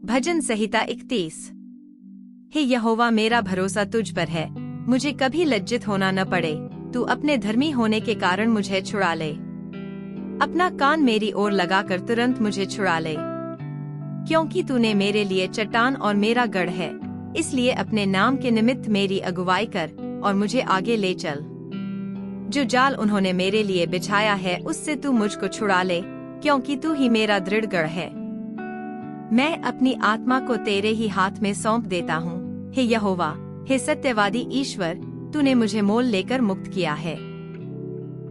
भजन संहिता 31। हे यहोवा, मेरा भरोसा तुझ पर है, मुझे कभी लज्जित होना न पड़े। तू अपने धर्मी होने के कारण मुझे छुड़ा ले। अपना कान मेरी ओर लगाकर तुरंत मुझे छुड़ा ले, क्योंकि तूने मेरे लिए चट्टान और मेरा गढ़ है। इसलिए अपने नाम के निमित्त मेरी अगुवाई कर और मुझे आगे ले चल। जो जाल उन्होंने मेरे लिए बिछाया है उससे तू मुझको छुड़ा ले, क्योंकि तू ही मेरा दृढ़ गढ़ है। मैं अपनी आत्मा को तेरे ही हाथ में सौंप देता हूँ। हे यहोवा, हे सत्यवादी ईश्वर, तूने मुझे मोल लेकर मुक्त किया है।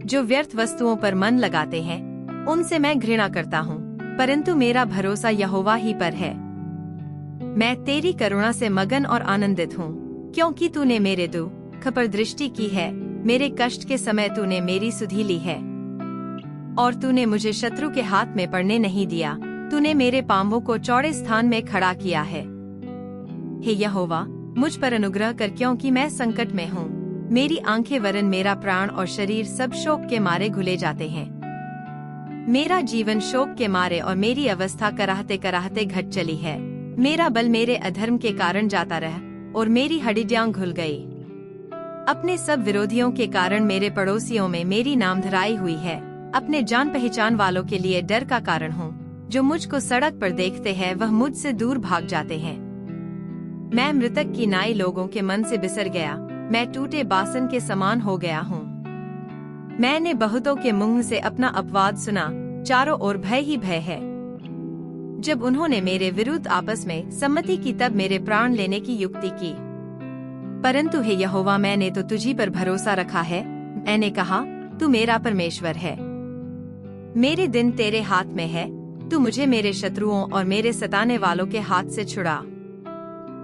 जो व्यर्थ वस्तुओं पर मन लगाते हैं उनसे मैं घृणा करता हूँ, परंतु मेरा भरोसा यहोवा ही पर है। मैं तेरी करुणा से मगन और आनंदित हूँ, क्योंकि तूने मेरे दुख पर दृष्टि की है। मेरे कष्ट के समय तूने मेरी सुधि ली है, और तूने मुझे शत्रु के हाथ में पड़ने नहीं दिया। तूने मेरे पांवों को चौड़े स्थान में खड़ा किया है। हे यहोवा, मुझ पर अनुग्रह कर, क्योंकि मैं संकट में हूँ। मेरी आंखें वरन मेरा प्राण और शरीर सब शोक के मारे घुले जाते हैं। मेरा जीवन शोक के मारे और मेरी अवस्था कराहते कराहते घट चली है। मेरा बल मेरे अधर्म के कारण जाता रहा और मेरी हड्डियां घुल गई। अपने सब विरोधियों के कारण मेरे पड़ोसियों में मेरी नामधराई हुई है। अपने जान पहचान वालों के लिए डर का कारण हूँ। जो मुझको सड़क पर देखते हैं वह मुझसे दूर भाग जाते हैं। मैं मृतक की नाई लोगों के मन से बिसर गया। मैं टूटे बासन के समान हो गया हूँ। मैंने बहुतों के मुंह से अपना अपवाद सुना, चारों ओर भय ही भय है। जब उन्होंने मेरे विरुद्ध आपस में सम्मति की तब मेरे प्राण लेने की युक्ति की। परंतु हे यहोवा, मैंने तो तुझी पर भरोसा रखा है। मैंने कहा, तू मेरा परमेश्वर है। मेरे दिन तेरे हाथ में है। तू मुझे मेरे शत्रुओं और मेरे सताने वालों के हाथ से छुड़ा।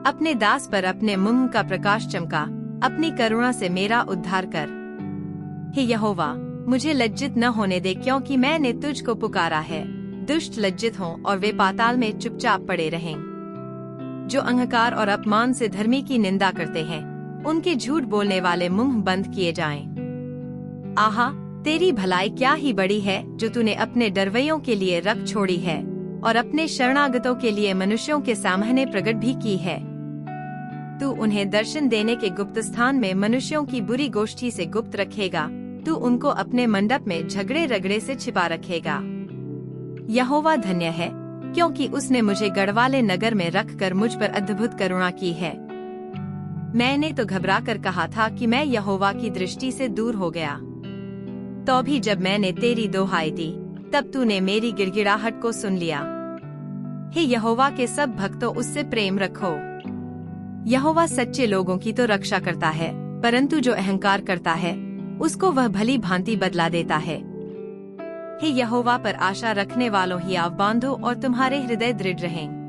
अपने दास पर अपने मुंह का प्रकाश चमका। अपनी करुणा से मेरा उद्धार कर। हे यहोवा, मुझे लज्जित न होने दे, क्योंकि मैंने तुझको पुकारा है। दुष्ट लज्जित हों और वे पाताल में चुपचाप पड़े रहें। जो अहंकार और अपमान से धर्मी की निंदा करते हैं, उनके झूठ बोलने वाले मुंह बंद किए जाएं। आहा, तेरी भलाई क्या ही बड़ी है, जो तूने अपने डरवैयों के लिए रख छोड़ी है और अपने शरणागतों के लिए मनुष्यों के सामने प्रकट भी की है। तू उन्हें दर्शन देने के गुप्त स्थान में मनुष्यों की बुरी गोष्ठी से गुप्त रखेगा। तू उनको अपने मंडप में झगड़े रगड़े से छिपा रखेगा। यहोवा धन्य है, क्योंकि उसने मुझे गढ़वाले नगर में रखकर मुझ पर अद्भुत करुणा की है। मैंने तो घबरा कर कहा था कि मैं यहोवा की दृष्टि से दूर हो गया। तो भी जब मैंने तेरी दोहाई दी, तब तूने मेरी गिड़गिड़ाहट को सुन लिया। हे यहोवा के सब भक्तों, उससे प्रेम रखो। यहोवा सच्चे लोगों की तो रक्षा करता है, परंतु जो अहंकार करता है उसको वह भली भांति बदला देता है। हे यहोवा पर आशा रखने वालों, हियाव बांधो और तुम्हारे हृदय दृढ़ रहें।